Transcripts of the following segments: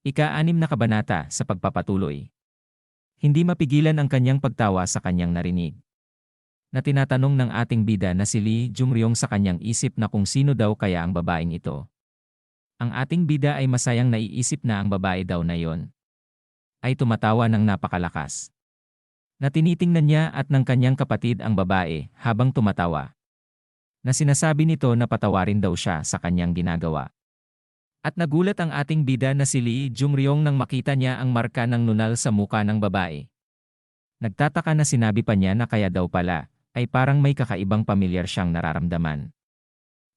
Ika-6 na kabanata sa pagpapatuloy. Hindi mapigilan ang kanyang pagtawa sa kanyang narinig. Na tinatanong ng ating bida na si Lee Jung-ryong sa kanyang isip na kung sino daw kaya ang babaeng ito. Ang ating bida ay masayang naiisip na ang babae daw na yon ay tumatawa ng napakalakas. Na tinitingnan niya at ng kanyang kapatid ang babae habang tumatawa. Na sinasabi nito na patawarin daw siya sa kanyang ginagawa. At nagulat ang ating bida na si Lee Jung-ryong nang makita niya ang marka ng nunal sa muka ng babae. Nagtataka na sinabi pa niya na kaya daw pala ay parang may kakaibang pamilyar siyang nararamdaman.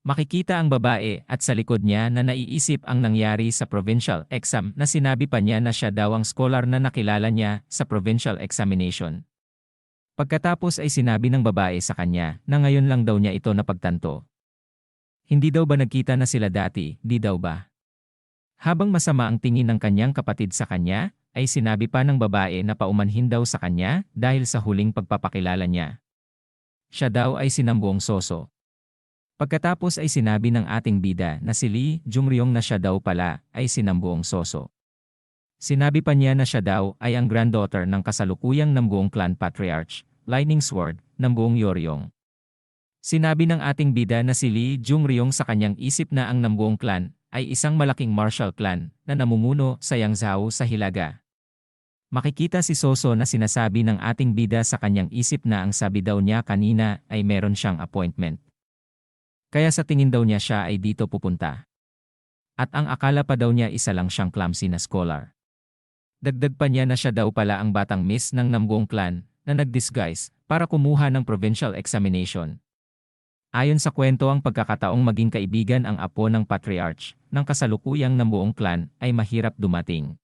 Makikita ang babae at sa likod niya na naiisip ang nangyari sa provincial exam na sinabi pa niya na siya daw ang scholar na nakilala niya sa provincial examination. Pagkatapos ay sinabi ng babae sa kanya na ngayon lang daw niya ito napagtanto. Hindi daw ba nagkita na sila dati, di daw ba? Habang masama ang tingin ng kanyang kapatid sa kanya, ay sinabi pa ng babae na paumanhin daw sa kanya dahil sa huling pagpapakilala niya. Siya daw ay sinambuong soso. Pagkatapos ay sinabi ng ating bida na si Lee Jung-ryong na siya daw pala ay sinambuong soso. Sinabi pa niya na siya daw ay ang granddaughter ng kasalukuyang nambuong clan patriarch, Lightning Sword, nambuong Yoryong. Sinabi ng ating bida na si Lee Jung-ryong sa kanyang isip na ang nambuong clan ay isang malaking martial clan na namumuno sa Yangzhou sa Hilaga. Makikita si Soso na sinasabi ng ating bida sa kanyang isip na ang sabi daw niya kanina ay meron siyang appointment. Kaya sa tingin daw niya siya ay dito pupunta. At ang akala pa daw niya isa lang siyang clumsy na scholar. Dagdag pa niya na siya daw pala ang batang miss ng nambuong clan na nag-disguise para kumuha ng provincial examination. Ayon sa kwento ang pagkakataong maging kaibigan ang apo ng patriarch ng kasalukuyang nambuong clan ay mahirap dumating.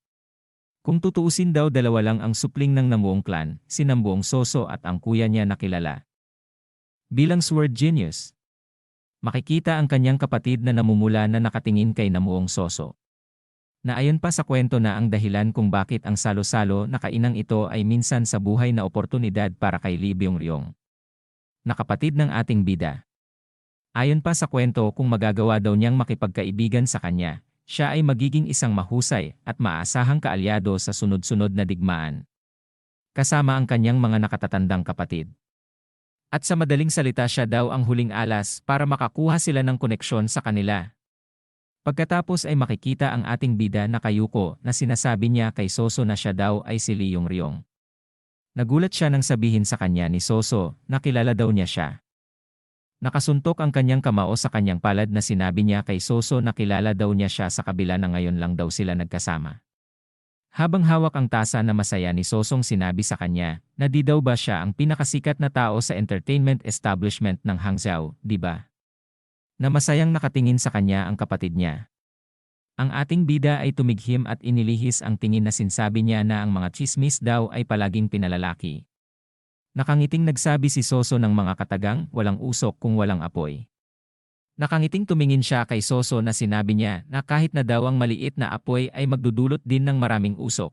Kung tutuusin daw dalawa lang ang supling ng nambuong clan, si Nambuong Soso at ang kuya niya na kilala bilang sword genius. Makikita ang kanyang kapatid na namumula na nakatingin kay Nambuong Soso. Na ayon pa sa kwento na ang dahilan kung bakit ang salo-salo na kainang ito ay minsan sa buhay na oportunidad para kay Lee Jung-ryong. Na kapatid ng ating bida. Ayon pa sa kwento kung magagawa daw niyang makipagkaibigan sa kanya, siya ay magiging isang mahusay at maasahang kaalyado sa sunod-sunod na digmaan. Kasama ang kanyang mga nakatatandang kapatid. At sa madaling salita siya daw ang huling alas para makakuha sila ng koneksyon sa kanila. Pagkatapos ay makikita ang ating bida na Kayuko na sinasabi niya kay Soso na siya daw ay si Lee Jung-ryong. Nagulat siya nang sabihin sa kanya ni Soso na kilala daw niya siya. Nakasuntok ang kanyang kamao sa kanyang palad na sinabi niya kay Soso na kilala daw niya siya sa kabila na ngayon lang daw sila nagkasama. Habang hawak ang tasa na masaya ni Sosong sinabi sa kanya na di daw ba siya ang pinakasikat na tao sa entertainment establishment ng Hangzhou, di ba? Na masayang nakatingin sa kanya ang kapatid niya. Ang ating bida ay tumighim at inilihis ang tingin na sinsabi niya na ang mga chismis daw ay palaging pinalalaki. Nakangiting nagsabi si Soso ng mga katagang walang usok kung walang apoy. Nakangiting tumingin siya kay Soso na sinabi niya na kahit na daw ang maliit na apoy ay magdudulot din ng maraming usok.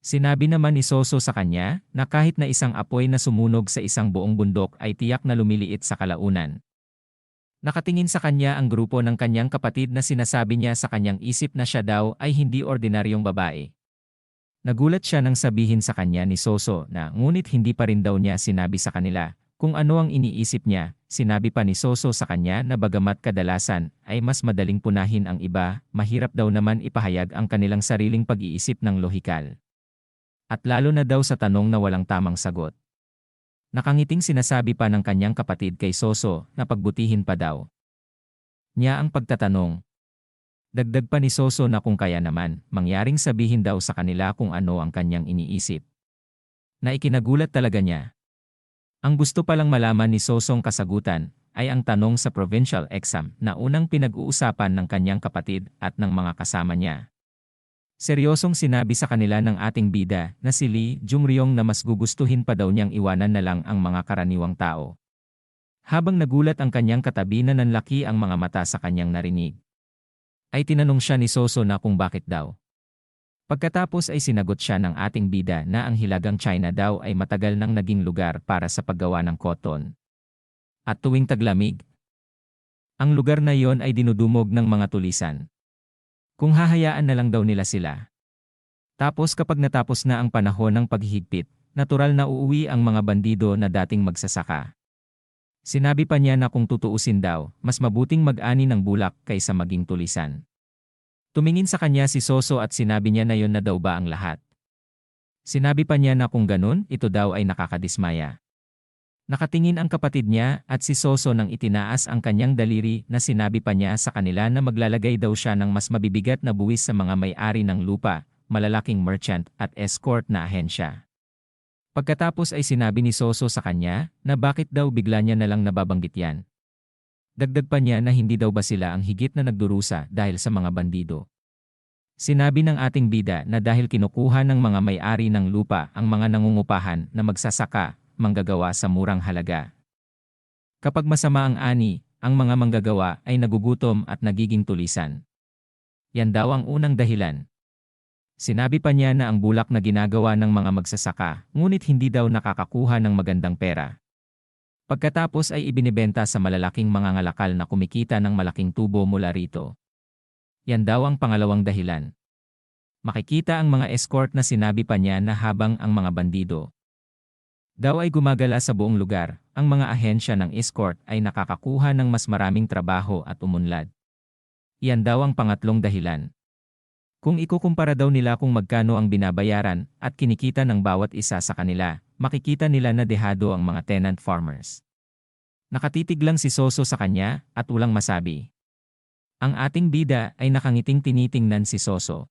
Sinabi naman ni Soso sa kanya na kahit na isang apoy na sumunog sa isang buong bundok ay tiyak na lumiliit sa kalaunan. Nakatingin sa kanya ang grupo ng kanyang kapatid na sinasabi niya sa kanyang isip na siya daw ay hindi ordinaryong babae. Nagulat siya nang sabihin sa kanya ni Soso na ngunit hindi pa rin daw niya sinabi sa kanila kung ano ang iniisip niya. Sinabi pa ni Soso sa kanya na bagamat kadalasan ay mas madaling punahin ang iba, mahirap daw naman ipahayag ang kanilang sariling pag-iisip ng lohikal. At lalo na daw sa tanong na walang tamang sagot. Nakangiting sinasabi pa ng kanyang kapatid kay Soso na pagbutihin pa daw niya ang pagtatanong. Dagdag pa ni Soso na kung kaya naman, mangyaring sabihin daw sa kanila kung ano ang kanyang iniisip. Na ikinagulat talaga niya. Ang gusto palang malaman ni Sosong kasagutan ay ang tanong sa provincial exam na unang pinag-uusapan ng kanyang kapatid at ng mga kasama niya. Seryosong sinabi sa kanila ng ating bida na si Lee Jung-ryong na mas gugustuhin pa daw niyang iwanan na lang ang mga karaniwang tao. Habang nagulat ang kanyang katabi na nanlaki ang mga mata sa kanyang narinig, ay tinanong siya ni Soso na kung bakit daw. Pagkatapos ay sinagot siya ng ating bida na ang Hilagang China daw ay matagal nang naging lugar para sa paggawa ng cotton. At tuwing taglamig, ang lugar na iyon ay dinudumog ng mga tulisan. Kung hahayaan na lang daw nila sila. Tapos kapag natapos na ang panahon ng paghihigpit, natural na uuwi ang mga bandido na dating magsasaka. Sinabi pa niya na kung tutuusin daw, mas mabuting mag-ani ng bulak kaysa maging tulisan. Tumingin sa kanya si Soso at sinabi niya na yon na daw ba ang lahat. Sinabi pa niya na kung ganun, ito daw ay nakakadismaya. Nakatingin ang kapatid niya at si Soso nang itinaas ang kanyang daliri na sinabi pa niya sa kanila na maglalagay daw siya ng mas mabibigat na buwis sa mga may-ari ng lupa, malalaking merchant at escort na ahensya. Pagkatapos ay sinabi ni Soso sa kanya na bakit daw bigla niya na lang nababanggit yan. Dagdag pa niya na hindi daw ba sila ang higit na nagdurusa dahil sa mga bandido. Sinabi ng ating bida na dahil kinukuha ng mga may-ari ng lupa ang mga nangungupahan na magsasaka, manggagawa sa murang halaga. Kapag masama ang ani, ang mga manggagawa ay nagugutom at nagiging tulisan. Yan daw ang unang dahilan. Sinabi pa niya na ang bulak na ginagawa ng mga magsasaka, ngunit hindi daw nakakakuha ng magandang pera. Pagkatapos ay ibinibenta sa malalaking mga ngalakal na kumikita ng malaking tubo mula rito. Yan daw ang pangalawang dahilan. Makikita ang mga escort na sinabi pa niya na habang ang mga bandido daw ay gumagala sa buong lugar, ang mga ahensya ng escort ay nakakakuha ng mas maraming trabaho at umunlad. Yan daw ang pangatlong dahilan. Kung ikukumpara daw nila kung magkano ang binabayaran at kinikita ng bawat isa sa kanila, makikita nila na dehado ang mga tenant farmers. Nakatitig lang si Soso sa kanya at walang masabi. Ang ating bida ay nakangiting tinitingnan si Soso.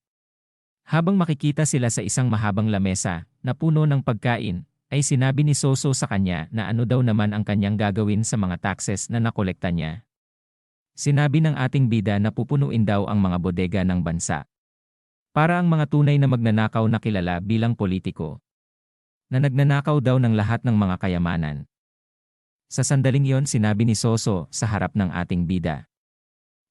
Habang makikita sila sa isang mahabang lamesa na puno ng pagkain, ay sinabi ni Soso sa kanya na ano daw naman ang kanyang gagawin sa mga taxes na nakolekta niya. Sinabi ng ating bida na pupunuin daw ang mga bodega ng bansa. Para ang mga tunay na magnanakaw na kilala bilang politiko. Na nagnanakaw daw ng lahat ng mga kayamanan. Sa sandaling iyon sinabi ni Soso sa harap ng ating bida.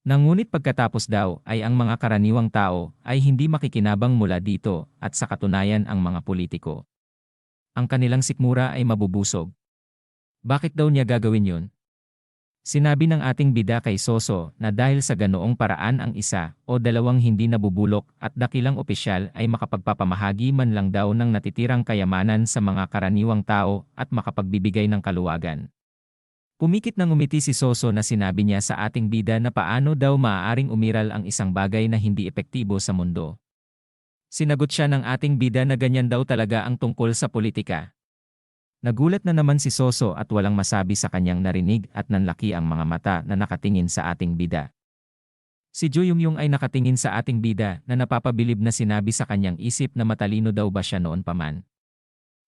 Ngunit pagkatapos daw ay ang mga karaniwang tao ay hindi makikinabang mula dito at sa katunayan ang mga politiko. Ang kanilang sikmura ay mabubusog. Bakit daw niya gagawin yun? Sinabi ng ating bida kay Soso na dahil sa ganoong paraan ang isa o dalawang hindi nabubulok at dakilang opisyal ay makapagpapamahagi man lang daw ng natitirang kayamanan sa mga karaniwang tao at makapagbibigay ng kaluwagan. Pumikit ng umiti si Soso na sinabi niya sa ating bida na paano daw maaaring umiral ang isang bagay na hindi epektibo sa mundo. Sinagot siya ng ating bida na ganyan daw talaga ang tungkol sa politika. Nagulat na naman si Soso at walang masabi sa kanyang narinig at nanlaki ang mga mata na nakatingin sa ating bida. Si Jo Yungyung ay nakatingin sa ating bida na napapabilib na sinabi sa kanyang isip na matalino daw ba siya noon pa man.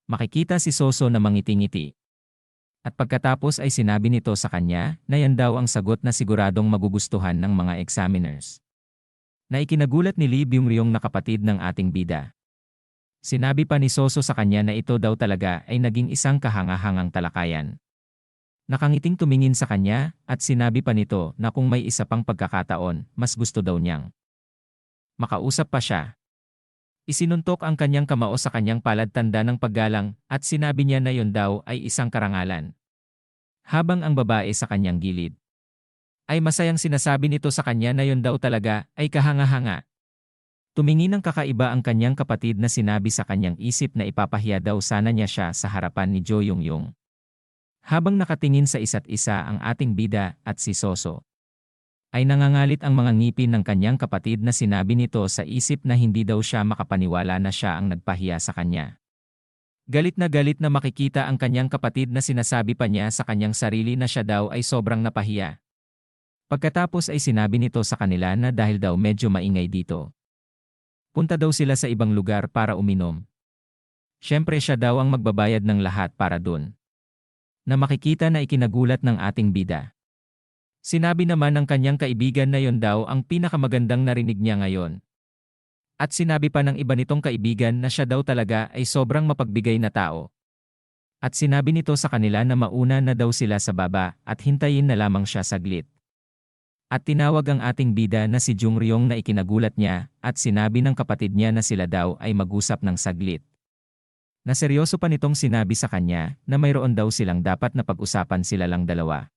Makikita si Soso na mangiti-ngiti. At pagkatapos ay sinabi nito sa kanya na yan daw ang sagot na siguradong magugustuhan ng mga examiners. Na ikinagulat ni Lee Byung-ryong na kapatid ng ating bida. Sinabi pa ni Soso sa kanya na ito daw talaga ay naging isang kahangahangang talakayan. Nakangiting tumingin sa kanya at sinabi pa nito na kung may isa pang pagkakataon, mas gusto daw niyang makausap pa siya. Isinuntok ang kanyang kamao sa kanyang palad tanda ng paggalang at sinabi niya na yon daw ay isang karangalan. Habang ang babae sa kanyang gilid ay masayang sinasabi nito sa kanya na yon daw talaga ay kahanga-hanga. Tumingin ng kakaiba ang kanyang kapatid na sinabi sa kanyang isip na ipapahiya daw sana niya siya sa harapan ni Jo Yungyung. Habang nakatingin sa isa't isa ang ating bida at si Soso, ay nangangalit ang mga ngipin ng kanyang kapatid na sinabi nito sa isip na hindi daw siya makapaniwala na siya ang nagpahiya sa kanya. Galit na makikita ang kanyang kapatid na sinasabi pa niya sa kanyang sarili na siya daw ay sobrang napahiya. Pagkatapos ay sinabi nito sa kanila na dahil daw medyo maingay dito, punta daw sila sa ibang lugar para uminom. Siyempre siya daw ang magbabayad ng lahat para dun. Na makikita na ikinagulat ng ating bida. Sinabi naman ng kanyang kaibigan na yon daw ang pinakamagandang narinig niya ngayon. At sinabi pa ng iba nitong kaibigan na siya daw talaga ay sobrang mapagbigay na tao. At sinabi nito sa kanila na mauna na daw sila sa baba at hintayin na lamang siya saglit. At tinawag ang ating bida na si Jung Ryong na ikinagulat niya at sinabi ng kapatid niya na sila daw ay mag-usap ng saglit. Na seryoso pa nitong sinabi sa kanya na mayroon daw silang dapat na pag-usapan sila lang dalawa.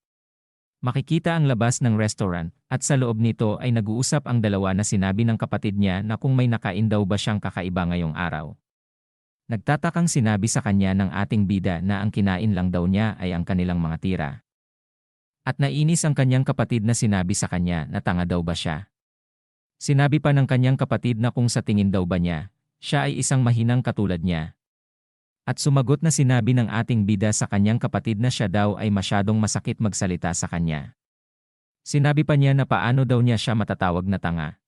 Makikita ang labas ng restaurant at sa loob nito ay nag-uusap ang dalawa na sinabi ng kapatid niya na kung may nakain daw ba siyang kakaiba ngayong araw. Nagtatakang sinabi sa kanya ng ating bida na ang kinain lang daw niya ay ang kanilang mga tira. At nainis ang kanyang kapatid na sinabi sa kanya na tanga daw ba siya. Sinabi pa ng kanyang kapatid na kung sa tingin daw ba niya, siya ay isang mahinang katulad niya. At sumagot na sinabi ng ating bida sa kanyang kapatid na siya daw ay masyadong masakit magsalita sa kanya. Sinabi pa niya na paano daw niya siya matatawag na tanga.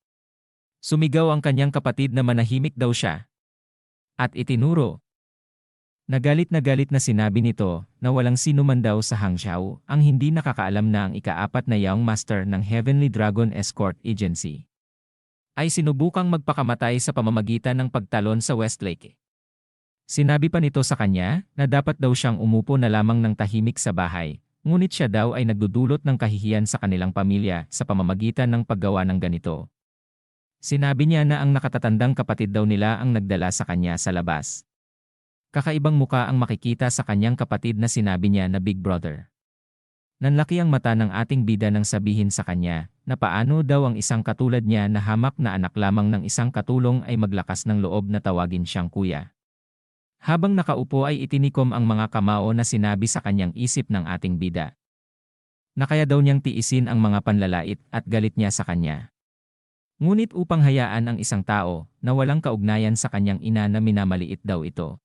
Sumigaw ang kanyang kapatid na manahimik daw siya. At itinuro. Nagalit na sinabi nito na walang sino man daw sa Hangzhou ang hindi nakakaalam na ang ika-4 na Young Master ng Heavenly Dragon Escort Agency ay sinubukang magpakamatay sa pamamagitan ng pagtalon sa Westlake. Sinabi pa nito sa kanya na dapat daw siyang umupo na lamang ng tahimik sa bahay, ngunit siya daw ay nagdudulot ng kahihiyan sa kanilang pamilya sa pamamagitan ng paggawa ng ganito. Sinabi niya na ang nakatatandang kapatid daw nila ang nagdala sa kanya sa labas. Kakaibang muka ang makikita sa kanyang kapatid na sinabi niya na Big Brother. Nanlaki ang mata ng ating bida nang sabihin sa kanya na paano daw ang isang katulad niya na hamak na anak lamang ng isang katulong ay maglakas ng loob na tawagin siyang kuya. Habang nakaupo ay itinikom ang mga kamao na sinabi sa kanyang isip ng ating bida. Na kaya daw niyang tiisin ang mga panlalait at galit niya sa kanya. Ngunit upang hayaan ang isang tao na walang kaugnayan sa kanyang ina na minamaliit daw ito.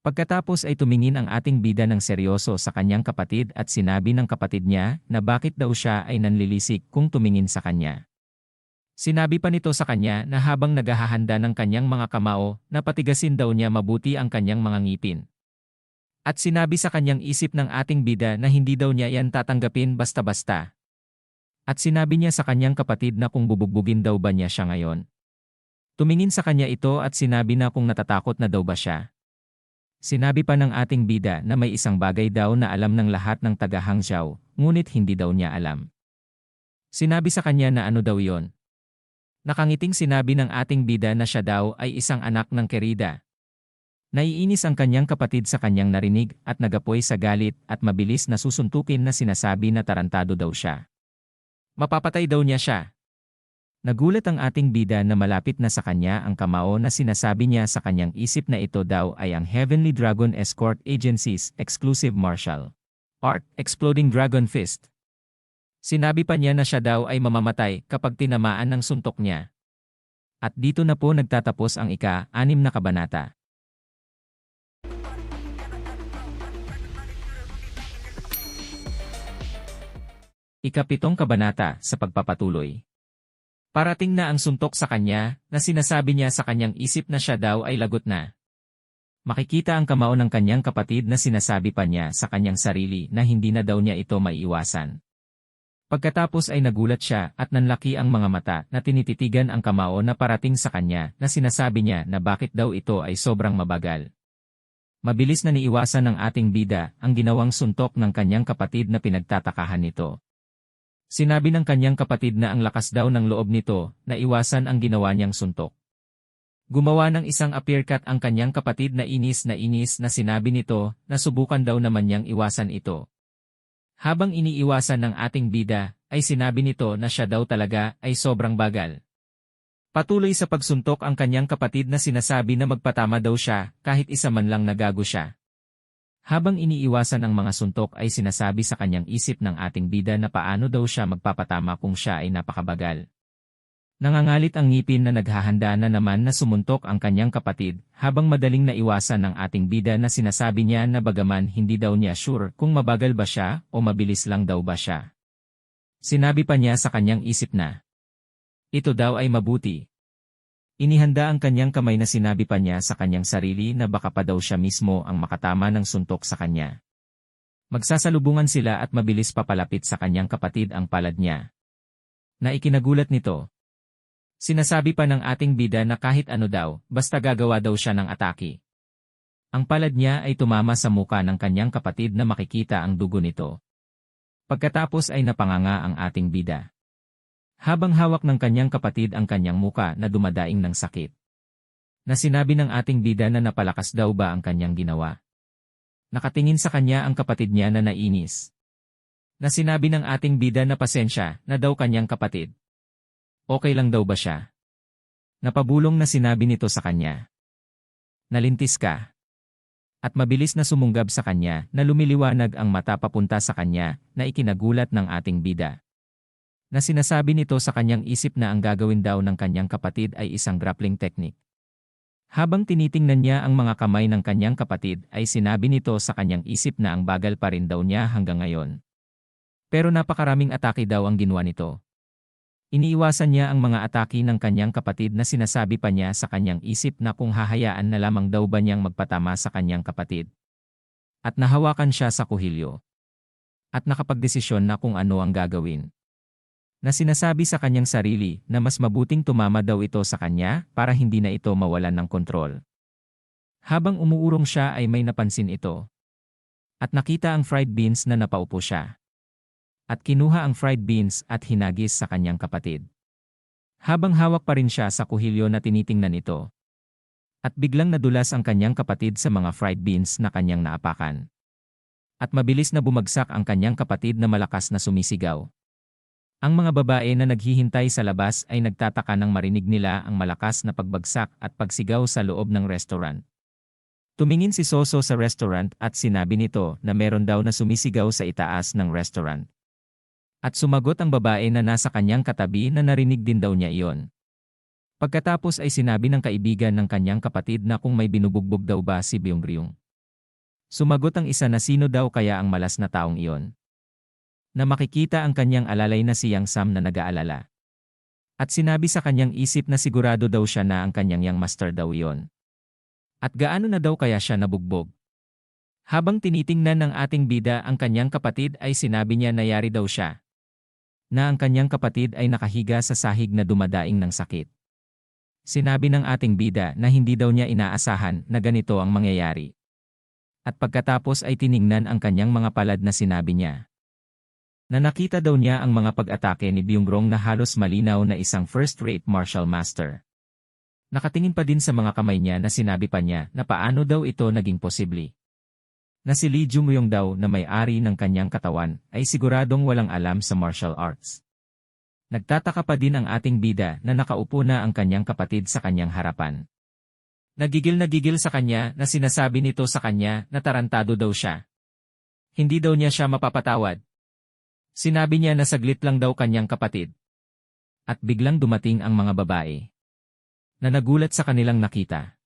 Pagkatapos ay tumingin ang ating bida ng seryoso sa kanyang kapatid at sinabi ng kapatid niya na bakit daw siya ay nanlilisik kung tumingin sa kanya. Sinabi pa nito sa kanya na habang naghahanda ng kanyang mga kamao na patigasin daw niya mabuti ang kanyang mga ngipin. At sinabi sa kanyang isip ng ating bida na hindi daw niya yan tatanggapin basta-basta. At sinabi niya sa kanyang kapatid na kung bubugbugin daw ba niya siya ngayon. Tumingin sa kanya ito at sinabi na kung natatakot na daw ba siya. Sinabi pa ng ating bida na may isang bagay daw na alam ng lahat ng taga Hangzhou, ngunit hindi daw niya alam. Sinabi sa kanya na ano daw yon. Nakangiting sinabi ng ating bida na siya daw ay isang anak ng Kerida. Naiinis ang kanyang kapatid sa kanyang narinig at nagapoy sa galit at mabilis na susuntukin na sinasabi na tarantado daw siya. Mapapatay daw niya siya. Nagulat ang ating bida na malapit na sa kanya ang kamao na sinasabi niya sa kanyang isip na ito daw ay ang Heavenly Dragon Escort Agency's exclusive martial art, Exploding Dragon Fist. Sinabi pa niya na siya daw ay mamamatay kapag tinamaan ng suntok niya. At dito na po nagtatapos ang ika-6 na kabanata. Ika-7 kabanata sa pagpapatuloy. Parating na ang suntok sa kanya na sinasabi niya sa kanyang isip na siya daw ay lagot na. Makikita ang kamao ng kanyang kapatid na sinasabi pa niya sa kanyang sarili na hindi na daw niya ito maiiwasan. Pagkatapos ay nagulat siya at nanlaki ang mga mata na tinititigan ang kamao na parating sa kanya na sinasabi niya na bakit daw ito ay sobrang mabagal. Mabilis na niiwasan ng ating bida ang ginawang suntok ng kanyang kapatid na pinagtatakahan nito. Sinabi ng kanyang kapatid na ang lakas daw ng loob nito na iwasan ang ginawa niyang suntok. Gumawa ng isang uppercut ang kanyang kapatid na inis na sinabi nito na subukan daw naman niyang iwasan ito. Habang iniiwasan ng ating bida, ay sinabi nito na siya daw talaga ay sobrang bagal. Patuloy sa pagsuntok ang kanyang kapatid na sinasabi na magpatama daw siya kahit isa man lang nagago siya. Habang iniiwasan ang mga suntok ay sinasabi sa kanyang isip ng ating bida na paano daw siya magpapatama kung siya ay napakabagal. Nangangalit ang ngipin na naghahanda na naman na sumuntok ang kanyang kapatid habang madaling naiwasan ng ating bida na sinasabi niya na bagaman hindi daw niya sure kung mabagal ba siya o mabilis lang daw ba siya. Sinabi pa niya sa kanyang isip na ito daw ay mabuti. Inihanda ang kanyang kamay na sinabi pa niya sa kanyang sarili na baka pa daw siya mismo ang makatama ng suntok sa kanya. Magsasalubungan sila at mabilis papalapit sa kanyang kapatid ang palad niya. Na ikinagulat nito. Sinasabi pa ng ating bida na kahit ano daw, basta gagawa daw siya ng atake. Ang palad niya ay tumama sa muka ng kanyang kapatid na makikita ang dugo nito. Pagkatapos ay napanganga ang ating bida. Habang hawak ng kanyang kapatid ang kanyang muka na dumadaing ng sakit. Na sinabi ng ating bida na napalakas daw ba ang kanyang ginawa. Nakatingin sa kanya ang kapatid niya na nainis. Na sinabi ng ating bida na pasensya na daw kanyang kapatid. Okay lang daw ba siya? Napabulong na sinabi nito sa kanya. Nalintis ka. At mabilis na sumunggab sa kanya na lumiliwanag ang mata papunta sa kanya na ikinagulat ng ating bida. Na sinasabi nito sa kanyang isip na ang gagawin daw ng kanyang kapatid ay isang grappling technique. Habang tinitingnan niya ang mga kamay ng kanyang kapatid ay sinabi nito sa kanyang isip na ang bagal pa rin daw niya hanggang ngayon. Pero napakaraming atake daw ang ginawa nito. Iniiwasan niya ang mga atake ng kanyang kapatid na sinasabi pa niya sa kanyang isip na kung hahayaan na lamang daw ba niyang magpatama sa kanyang kapatid. At nahawakan siya sa kuhilyo. At nakapagdesisyon na kung ano ang gagawin. Na sinasabi sa kanyang sarili na mas mabuting tumama daw ito sa kanya para hindi na ito mawalan ng kontrol. Habang umuurong siya ay may napansin ito. At nakita ang fried beans na napaupo siya. At kinuha ang fried beans at hinagis sa kanyang kapatid. Habang hawak pa rin siya sa kuhilyo na tinitingnan ito. At biglang nadulas ang kanyang kapatid sa mga fried beans na kanyang naapakan. At mabilis na bumagsak ang kanyang kapatid na malakas na sumisigaw. Ang mga babae na naghihintay sa labas ay nagtataka nang marinig nila ang malakas na pagbagsak at pagsigaw sa loob ng restaurant. Tumingin si Soso sa restaurant at sinabi nito na meron daw na sumisigaw sa itaas ng restaurant. At sumagot ang babae na nasa kanyang katabi na narinig din daw niya iyon. Pagkatapos ay sinabi ng kaibigan ng kanyang kapatid na kung may binubugbog daw ba si Byung-ryung. Sumagot ang isa na sino daw kaya ang malas na taong iyon. Na makikita ang kanyang alalay na si Yang Sam na nag-aalala. At sinabi sa kanyang isip na sigurado daw siya na ang kanyang Yang Master daw iyon. At gaano na daw kaya siya nabugbog? Habang tinitingnan ng ating bida ang kanyang kapatid ay sinabi niya na yari daw siya. Na ang kanyang kapatid ay nakahiga sa sahig na dumadaing ng sakit. Sinabi ng ating bida na hindi daw niya inaasahan na ganito ang mangyayari. At pagkatapos ay tiningnan ang kanyang mga palad na sinabi niya. Na nakita daw niya ang mga pag-atake ni Byung-ryung na halos malinaw na isang first-rate martial master. Nakatingin pa din sa mga kamay niya na sinabi pa niya na paano daw ito naging posible. Na si Lee Jung-ryung daw na may-ari ng kanyang katawan ay siguradong walang alam sa martial arts. Nagtataka pa din ang ating bida na nakaupo na ang kanyang kapatid sa kanyang harapan. Nagigil na gigil sa kanya na sinasabi nito sa kanya na tarantado daw siya. Hindi daw niya siya mapapatawad. Sinabi niya na saglit lang daw kanyang kapatid. At biglang dumating ang mga babae. Na nagulat sa kanilang nakita.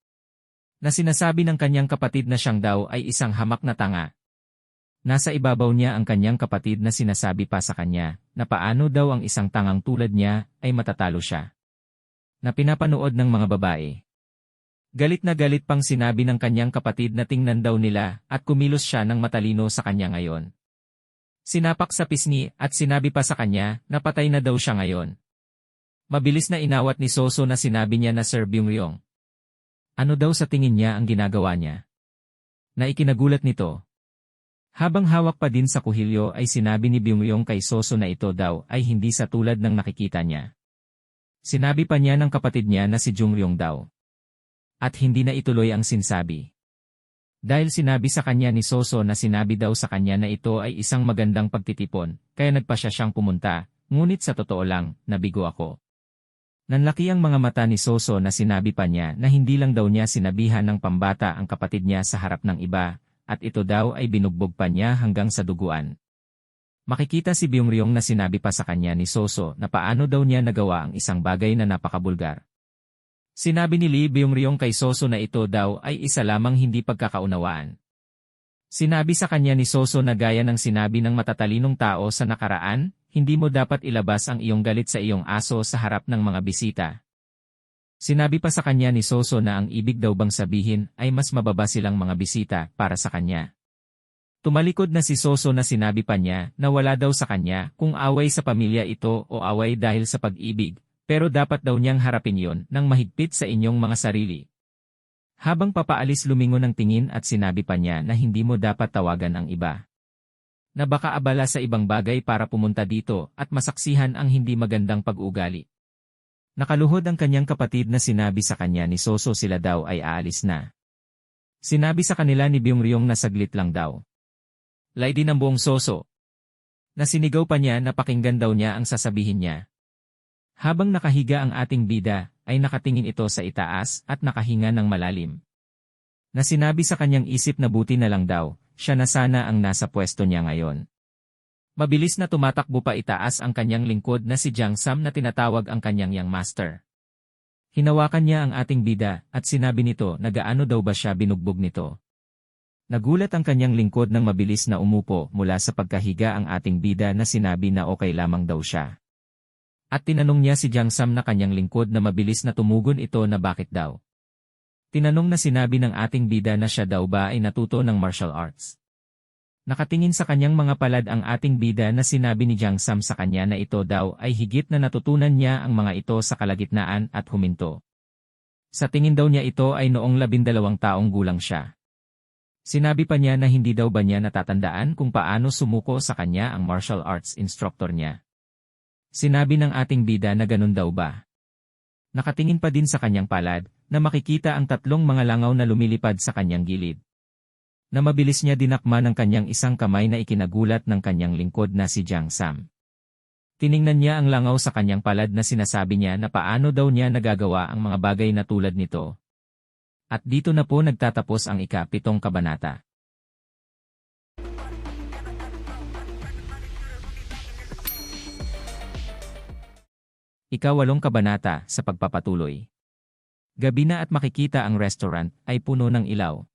Na sinasabi ng kanyang kapatid na siyang daw ay isang hamak na tanga. Nasa ibabaw niya ang kanyang kapatid na sinasabi pa sa kanya na paano daw ang isang tangang tulad niya ay matatalo siya. Na pinapanood ng mga babae. Galit na galit pang sinabi ng kanyang kapatid na tingnan daw nila at kumilos siya ng matalino sa kanya ngayon. Sinapak sa pisngi at sinabi pa sa kanya na patay na daw siya ngayon. Mabilis na inawat ni Soso na sinabi niya na Sir Byung-ryung. Ano daw sa tingin niya ang ginagawa niya? Na ikinagulat nito. Habang hawak pa din sa kuhilyo ay sinabi ni Byung-ryung kay Soso na ito daw ay hindi sa tulad ng nakikita niya. Sinabi pa niya ng kapatid niya na si Jung-ryung daw. At hindi na ituloy ang sinsabi. Dahil sinabi sa kanya ni Soso na sinabi daw sa kanya na ito ay isang magandang pagtitipon, kaya nagpasya siyang pumunta, ngunit sa totoo lang, nabigo ako. Nanlaki ang mga mata ni Soso na sinabi pa niya na hindi lang daw niya sinabihan ng pambata ang kapatid niya sa harap ng iba, at ito daw ay binugbog pa niya hanggang sa duguan. Makikita si Byung-ryung na sinabi pa sa kanya ni Soso na paano daw niya nagawa ang isang bagay na napakabulgar. Sinabi ni Lee Byung-ryung kay Soso na ito daw ay isa lamang hindi pagkakaunawaan. Sinabi sa kanya ni Soso na gaya ng sinabi ng matatalinong tao sa nakaraan, hindi mo dapat ilabas ang iyong galit sa iyong aso sa harap ng mga bisita. Sinabi pa sa kanya ni Soso na ang ibig daw bang sabihin ay mas mababa silang mga bisita para sa kanya. Tumalikod na si Soso na sinabi pa niya na wala daw sa kanya kung away sa pamilya ito o away dahil sa pag-ibig. Pero dapat daw niyang harapin yon ng mahigpit sa inyong mga sarili. Habang papaalis lumingon ng tingin at sinabi pa niya na hindi mo dapat tawagan ang iba. Na baka abala sa ibang bagay para pumunta dito at masaksihan ang hindi magandang pag-ugali. Nakaluhod ang kanyang kapatid na sinabi sa kanya ni Soso sila daw ay aalis na. Sinabi sa kanila ni Byung-ryung na saglit lang daw. Lay din ang buong Soso. Nasinigaw pa niya na pakinggan daw niya ang sasabihin niya. Habang nakahiga ang ating bida, ay nakatingin ito sa itaas at nakahinga ng malalim. Na sinabi sa kanyang isip na buti na lang daw, siya na sana ang nasa pwesto niya ngayon. Mabilis na tumatakbo pa itaas ang kanyang lingkod na si Jiang Sam na tinatawag ang kanyang young master. Hinawakan niya ang ating bida at sinabi nito na gaano daw ba siya binugbog nito. Nagulat ang kanyang lingkod nang mabilis na umupo mula sa pagkahiga ang ating bida na sinabi na okay lamang daw siya. At tinanong niya si Jiang Sam na kanyang lingkod na mabilis na tumugon ito na bakit daw. Tinanong na sinabi ng ating bida na siya daw ba ay natuto ng martial arts. Nakatingin sa kanyang mga palad ang ating bida na sinabi ni Jiang Sam sa kanya na ito daw ay higit na natutunan niya ang mga ito sa kalagitnaan at huminto. Sa tingin daw niya ito ay noong 12 taong gulang siya. Sinabi pa niya na hindi daw ba niya natatandaan kung paano sumuko sa kanya ang martial arts instructor niya. Sinabi ng ating bida na ganun daw ba. Nakatingin pa din sa kanyang palad na makikita ang tatlong mga langaw na lumilipad sa kanyang gilid. Na mabilis niya dinakma ng kanyang isang kamay na ikinagulat ng kanyang lingkod na si Jiang Sam. Tiningnan niya ang langaw sa kanyang palad na sinasabi niya na paano daw niya nagagawa ang mga bagay na tulad nito. At dito na po nagtatapos ang ika-7 kabanata. Ika-8 kabanata sa pagpapatuloy. Gabi na at makikita ang restaurant ay puno ng ilaw.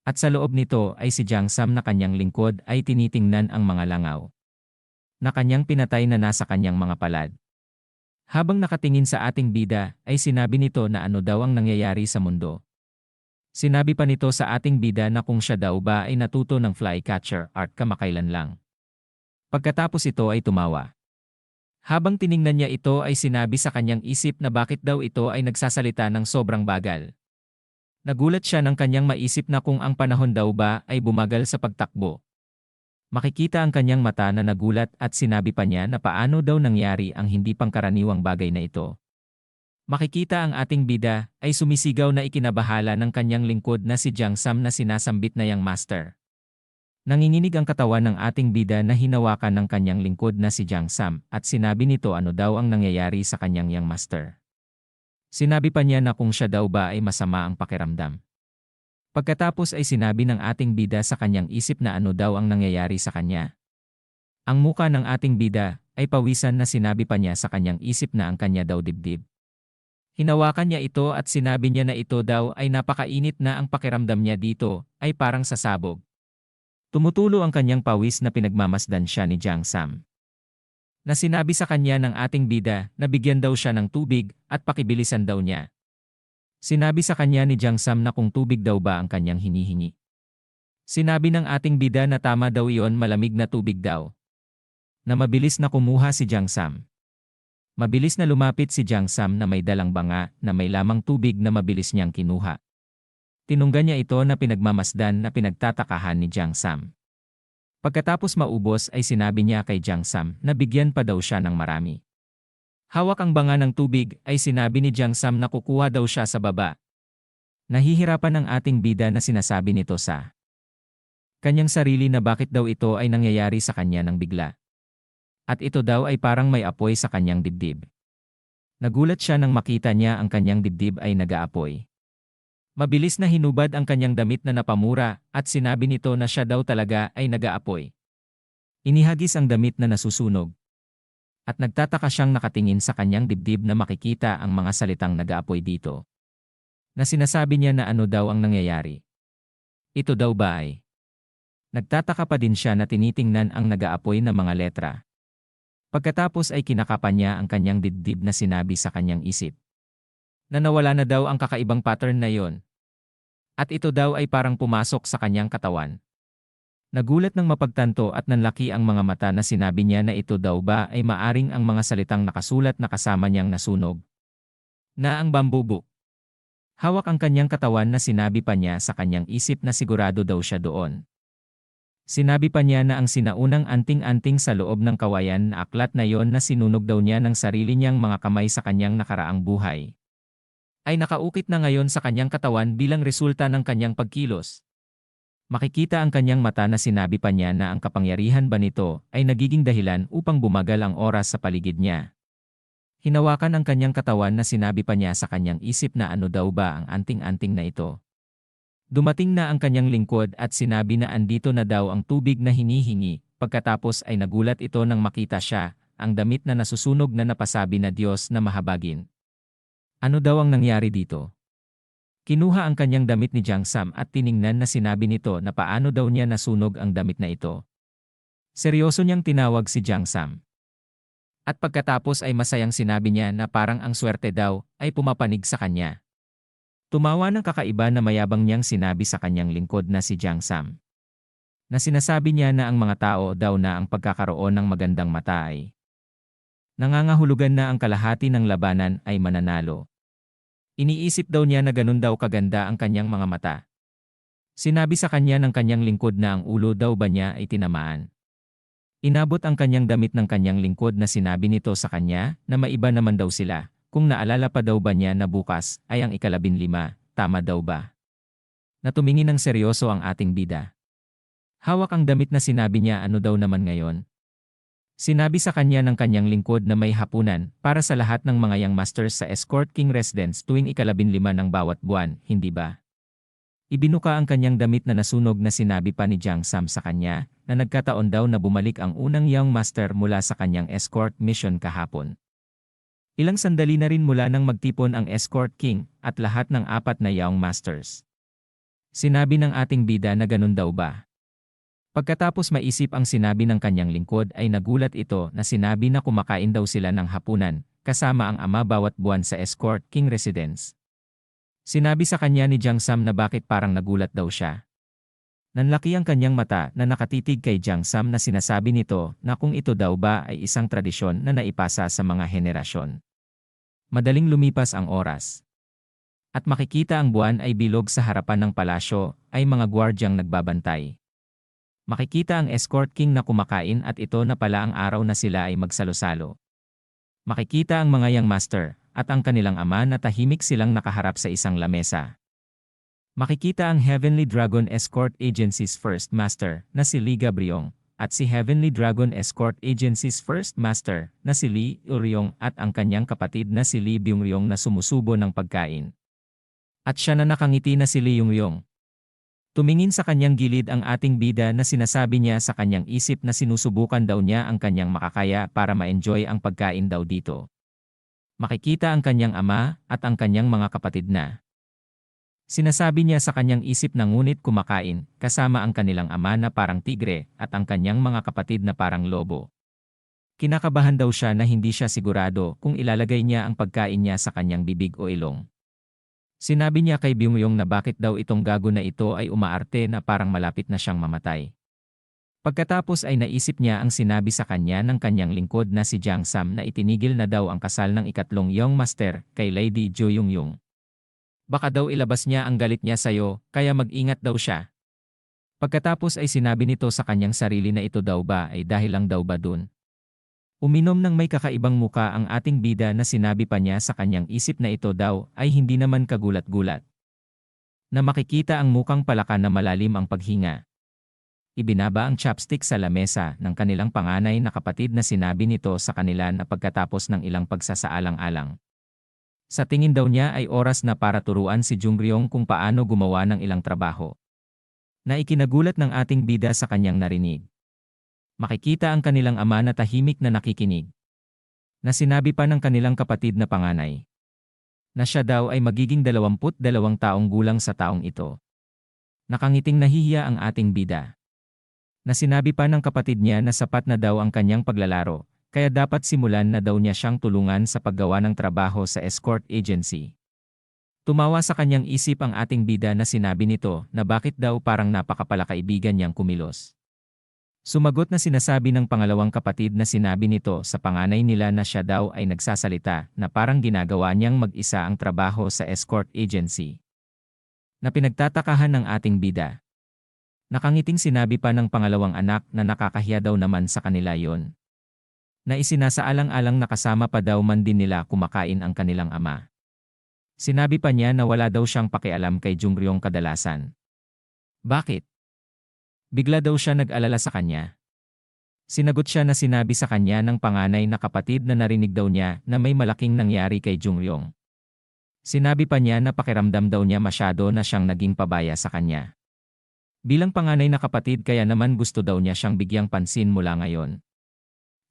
At sa loob nito ay si Jiang Sam na kanyang lingkod ay tinitingnan ang mga langaw na kanyang pinatay na nasa kanyang mga palad. Habang nakatingin sa ating bida ay sinabi nito na ano daw ang nangyayari sa mundo. Sinabi pa nito sa ating bida na kung siya daw ba ay natuto ng flycatcher art kamakailan lang. Pagkatapos ito ay tumawa. Habang tiningnan niya ito ay sinabi sa kanyang isip na bakit daw ito ay nagsasalita ng sobrang bagal. Nagulat siya ng kanyang maisip na kung ang panahon daw ba ay bumagal sa pagtakbo. Makikita ang kanyang mata na nagulat at sinabi pa niya na paano daw nangyari ang hindi pangkaraniwang bagay na ito. Makikita ang ating bida ay sumisigaw na ikinabahala ng kanyang lingkod na si Jiang Sam na sinasambit na young master. Nanginginig ang katawan ng ating bida na hinawakan ng kanyang lingkod na si Jiang Sam at sinabi nito ano daw ang nangyayari sa kanyang young master. Sinabi pa niya na kung siya daw ba ay masama ang pakiramdam. Pagkatapos ay sinabi ng ating bida sa kanyang isip na ano daw ang nangyayari sa kanya. Ang muka ng ating bida ay pawisan na sinabi pa niya sa kanyang isip na ang kanya daw dibdib. Hinawakan niya ito at sinabi niya na ito daw ay napakainit na ang pakiramdam niya dito ay parang sasabog. Tumutulo ang kanyang pawis na pinagmamasdan siya ni Jiang Sam. Na sinabi sa kanya ng ating bida na bigyan daw siya ng tubig at pakibilisan daw niya. Sinabi sa kanya ni Jiang Sam na kung tubig daw ba ang kanyang hinihingi. Sinabi ng ating bida na tama daw iyon malamig na tubig daw. Na mabilis na kumuha si Jiang Sam. Mabilis na lumapit si Jiang Sam na may dalang banga na may lamang tubig na mabilis niyang kinuha. Tinunggan niya ito na pinagmamasdan na pinagtatakahan ni Jiang Sam. Pagkatapos maubos ay sinabi niya kay Jiang Sam na bigyan pa daw siya ng marami. Hawak ang banga ng tubig ay sinabi ni Jiang Sam na kukuha daw siya sa baba. Nahihirapan ang ating bida na sinasabi nito sa kanyang sarili na bakit daw ito ay nangyayari sa kanya ng bigla. At ito daw ay parang may apoy sa kanyang dibdib. Nagulat siya nang makita niya ang kanyang dibdib ay nag-aapoy. Mabilis na hinubad ang kanyang damit na napamura at sinabi nito na siya daw talaga ay nag-aapoy. Inihagis ang damit na nasusunog. At nagtataka siyang nakatingin sa kanyang dibdib na makikita ang mga salitang nag-aapoy dito. Na sinasabi niya na ano daw ang nangyayari. Ito daw ba ay? Nagtataka pa din siya na tinitingnan ang nag-aapoy na mga letra. Pagkatapos ay kinakapan niya ang kanyang dibdib na sinabi sa kanyang isip. Na nawala na daw ang kakaibang pattern na yon. At ito daw ay parang pumasok sa kanyang katawan. Nagulat ng mapagtanto at nanlaki ang mga mata na sinabi niya na ito daw ba ay maaring ang mga salitang nakasulat na kasama niyang nasunog. Na ang bambubo. Hawak ang kanyang katawan na sinabi pa niya sa kanyang isip na sigurado daw siya doon. Sinabi pa niya na ang sinaunang anting-anting sa loob ng kawayan na aklat na yon na sinunog daw niya ng sarili niyang mga kamay sa kanyang nakaraang buhay. Ay nakaukit na ngayon sa kanyang katawan bilang resulta ng kanyang pagkilos. Makikita ang kanyang mata na sinabi pa niya na ang kapangyarihan ba nito ay nagiging dahilan upang bumagal ang oras sa paligid niya. Hinawakan ang kanyang katawan na sinabi pa niya sa kanyang isip na ano daw ba ang anting-anting na ito. Dumating na ang kanyang lingkod at sinabi na andito na daw ang tubig na hinihingi, pagkatapos ay nagulat ito nang makita siya, ang damit na nasusunog na napasabi na Diyos na mahabagin. Ano daw ang nangyari dito? Kinuha ang kanyang damit ni Jiang Sam at tiningnan na sinabi nito na paano daw niya nasunog ang damit na ito. Seryoso niyang tinawag si Jiang Sam. At pagkatapos ay masayang sinabi niya na parang ang swerte daw ay pumapanig sa kanya. Tumawa ng kakaiba na mayabang niyang sinabi sa kanyang lingkod na si Jiang Sam. Na sinasabi niya na ang mga tao daw na ang pagkakaroon ng magandang mata ay nangangahulugan na ang kalahati ng labanan ay mananalo. Iniisip daw niya na ganun daw kaganda ang kanyang mga mata. Sinabi sa kanya ng kanyang lingkod na ang ulo daw ba niya ay tinamaan. Inabot ang kanyang damit ng kanyang lingkod na sinabi nito sa kanya na maiba naman daw sila. Kung naalala pa daw ba niya na bukas ay ang ika-15, tama daw ba? Na tumingin ng seryoso ang ating bida. Hawak ang damit na sinabi niya ano daw naman ngayon. Sinabi sa kanya ng kanyang lingkod na may hapunan para sa lahat ng mga young masters sa Escort King Residence tuwing ika-15 ng bawat buwan, hindi ba? Ibinuka ang kanyang damit na nasunog na sinabi pa ni Jiang Sam sa kanya na nagkataon daw na bumalik ang unang young master mula sa kanyang escort mission kahapon. Ilang sandali na rin mula nang magtipon ang Escort King at lahat ng 4 na Young Masters. Sinabi ng ating bida na ganun daw ba? Pagkatapos maisip ang sinabi ng kanyang lingkod ay nagulat ito na sinabi na kumakain daw sila ng hapunan, kasama ang ama bawat buwan sa Escort King Residence. Sinabi sa kanya ni Jiang Sam na bakit parang nagulat daw siya. Nanlaki ang kanyang mata na nakatitig kay Jiang Sam na sinasabi nito na kung ito daw ba ay isang tradisyon na naipasa sa mga henerasyon. Madaling lumipas ang oras. At makikita ang buwan ay bilog sa harapan ng palasyo ay mga gwardyang nagbabantay. Makikita ang Escort King na kumakain at ito na pala ang araw na sila ay magsalo-salo. Makikita ang mga young master at ang kanilang ama na tahimik silang nakaharap sa isang lamesa. Makikita ang Heavenly Dragon Escort Agency's First Master na si Li Gabriong at si Heavenly Dragon Escort Agency's First Master na si Li Uryong at ang kanyang kapatid na si Li Byungryong na sumusubo ng pagkain. At siya na nakangiti na si Li Yungyong. Tumingin sa kanyang gilid ang ating bida na sinasabi niya sa kanyang isip na sinusubukan daw niya ang kanyang makakaya para ma-enjoy ang pagkain daw dito. Makikita ang kanyang ama at ang kanyang mga kapatid na. Sinasabi niya sa kanyang isip na ngunit kumakain, kasama ang kanilang ama na parang tigre at ang kanyang mga kapatid na parang lobo. Kinakabahan daw siya na hindi siya sigurado kung ilalagay niya ang pagkain niya sa kanyang bibig o ilong. Sinabi niya kay Byungyong na bakit daw itong gago na ito ay umaarte na parang malapit na siyang mamatay. Pagkatapos ay naisip niya ang sinabi sa kanya ng kanyang lingkod na si Jiang Sam na itinigil na daw ang kasal ng ikatlong young master kay Lady Jo Yungyong. Baka daw ilabas niya ang galit niya sa'yo, kaya mag-ingat daw siya. Pagkatapos ay sinabi nito sa kanyang sarili na ito daw ba ay dahil lang daw ba dun. Uminom ng may kakaibang muka ang ating bida na sinabi pa niya sa kanyang isip na ito daw ay hindi naman kagulat-gulat. Na makikita ang mukang palaka na malalim ang paghinga. Ibinaba ang chopstick sa lamesa ng kanilang panganay na kapatid na sinabi nito sa kanila na pagkatapos ng ilang pagsasaalang-alang. Sa tingin daw niya ay oras na para turuan si Jungryong kung paano gumawa ng ilang trabaho. Na ikinagulat ng ating bida sa kanyang narinig. Makikita ang kanilang ama na tahimik na nakikinig. Na sinabi pa ng kanilang kapatid na panganay. Na siya daw ay magiging 22 taong gulang sa taong ito. Nakangiting nahihiya ang ating bida. Na sinabi pa ng kapatid niya na sapat na daw ang kanyang paglalaro. Kaya dapat simulan na daw niya siyang tulungan sa paggawa ng trabaho sa escort agency. Tumawa sa kanyang isip ang ating bida na sinabi nito na bakit daw parang napakapalakaibigan niyang kumilos. Sumagot na sinasabi ng pangalawang kapatid na sinabi nito sa panganay nila na siya daw ay nagsasalita na parang ginagawa niyang mag-isa ang trabaho sa escort agency. Na pinagtatakahan ng ating bida. Nakangiting sinabi pa ng pangalawang anak na nakakahiya daw naman sa kanila yon. Na isinasaalang-alang na kasama pa daw man din nila kumakain ang kanilang ama. Sinabi pa niya na wala daw siyang pakialam kay Jungryong kadalasan. Bakit? Bigla daw siya nag-alala sa kanya. Sinagot siya na sinabi sa kanya ng panganay na kapatid na narinig daw niya na may malaking nangyari kay Junryong. Sinabi pa niya na pakiramdam daw niya masyado na siyang naging pabaya sa kanya. Bilang panganay na kapatid kaya naman gusto daw niya siyang bigyang pansin mula ngayon.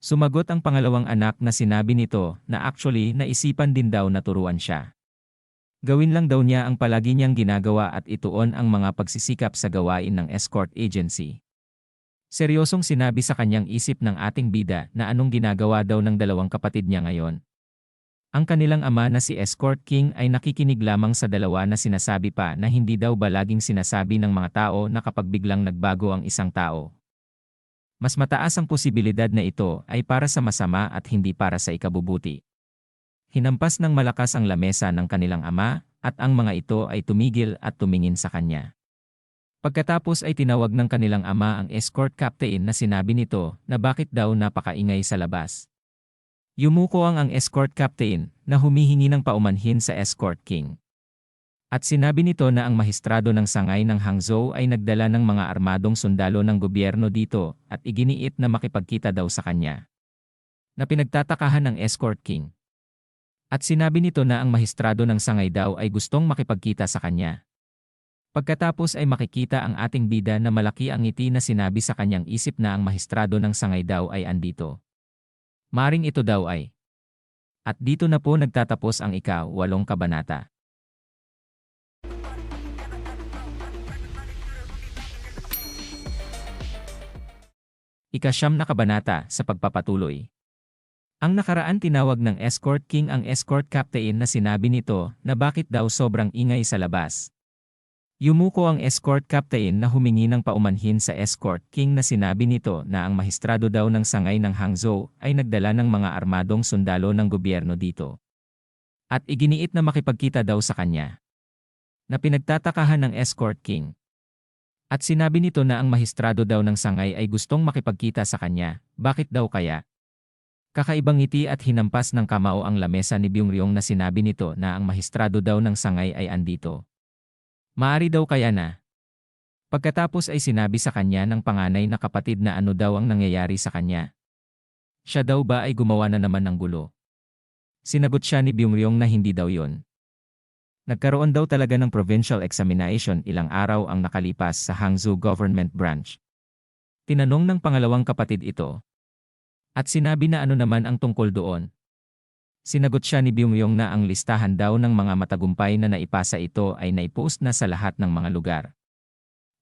Sumagot ang pangalawang anak na sinabi nito na actually naisipan din daw na turuan siya. Gawin lang daw niya ang palagi niyang ginagawa at ituon ang mga pagsisikap sa gawain ng escort agency. Seryosong sinabi sa kanyang isip ng ating bida na anong ginagawa daw ng dalawang kapatid niya ngayon. Ang kanilang ama na si Escort King ay nakikinig lamang sa dalawa na sinasabi pa na hindi daw ba laging sinasabi ng mga tao na kapag biglang nagbago ang isang tao, mas mataas ang posibilidad na ito ay para sa masama at hindi para sa ikabubuti. Hinampas ng malakas ang lamesa ng kanilang ama at ang mga ito ay tumigil at tumingin sa kanya. Pagkatapos ay tinawag ng kanilang ama ang escort captain na sinabi nito na bakit daw napakaingay sa labas. Yumuko ang escort captain na humihingi ng paumanhin sa escort king. At sinabi nito na ang mahistrado ng sangay ng Hangzhou ay nagdala ng mga armadong sundalo ng gobyerno dito at iginiit na makipagkita daw sa kanya. Na pinagtatakahan ng escort king. At sinabi nito na ang mahistrado ng sangay daw ay gustong makipagkita sa kanya. Pagkatapos ay makikita ang ating bida na malaki ang ngiti na sinabi sa kanyang isip na ang mahistrado ng sangay daw ay andito. Maring ito daw ay. At dito na po nagtatapos ang ika-8 kabanata. Ika-9 na kabanata sa pagpapatuloy. Ang nakaraan tinawag ng escort king ang escort captain na sinabi nito na bakit daw sobrang ingay sa labas. Yumuko ang escort captain na humingi ng paumanhin sa escort king na sinabi nito na ang mahistrado daw ng sangay ng Hangzhou ay nagdala ng mga armadong sundalo ng gobyerno dito. At iginiit na makipagkita daw sa kanya. Na pinagtatakahan ng escort king. At sinabi nito na ang mahistrado daw ng sangay ay gustong makipagkita sa kanya, bakit daw kaya? Kakaibang ngiti at hinampas ng kamao ang lamesa ni Byung-ryong na sinabi nito na ang mahistrado daw ng sangay ay andito. Maari daw kaya na. Pagkatapos ay sinabi sa kanya ng panganay na kapatid na ano daw ang nangyayari sa kanya. Siya daw ba ay gumawa na naman ng gulo? Sinagot siya ni Byung-ryong na hindi daw yon. Nagkaroon daw talaga ng provincial examination ilang araw ang nakalipas sa Hangzhou Government Branch. Tinanong ng pangalawang kapatid ito. At sinabi na ano naman ang tungkol doon. Sinagot siya ni Byung-ryong na ang listahan daw ng mga matagumpay na naipasa ito ay naipost na sa lahat ng mga lugar.